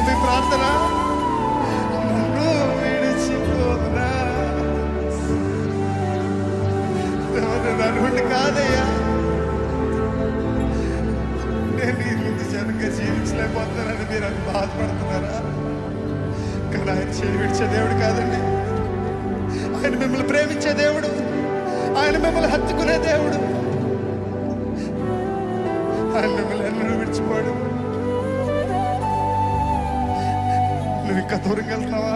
మీ ప్రార్థన? నన్ను విడిచిపోనా నన్ను కాదయ్యా, నేను ఈ ముందు జనంగా జీవించలేకపోతున్నానని మీరు అని బాధపడుతున్నారా? కానీ ఆయన చేయి విడిచే దేవుడు కాదండి. ఆయన మిమ్మల్ని ప్రేమించే దేవుడు, ఆయన మిమ్మల్ని హత్తుకునే దేవుడు. ఆయన మిమ్మల్ని ఎన్నడూ విడిచిపోడు. నువ్వు ఇంకా దూరంగా వెళ్తున్నావా?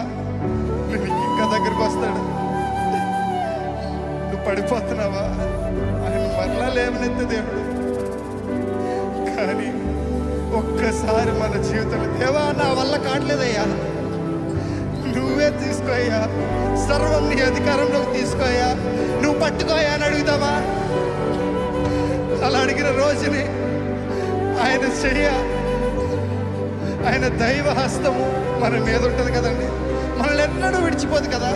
నువ్వు ఇంకా దగ్గరికి వస్తాడు. నువ్వు పడిపోతున్నావా? ఆయన మరలా లేవనెత్తే దేవుడు. కానీ ఒక్కసారి మన జీవితంలో, దేవా నా వల్ల కావట్లేదయ్యా, నువ్వే తీసుకోయ్యా, సర్వం నీ అధికారంలోకి తీసుకోయా, నువ్వు పట్టుకోయా అని అడుగుతావా? అలా అడిగిన రోజుని ఆయన చెయ్య, ఆయన దైవ హస్తము మన మీద ఉంటుంది కదండి. మనల్ని ఎన్నడూ విడిచిపోదు కదా.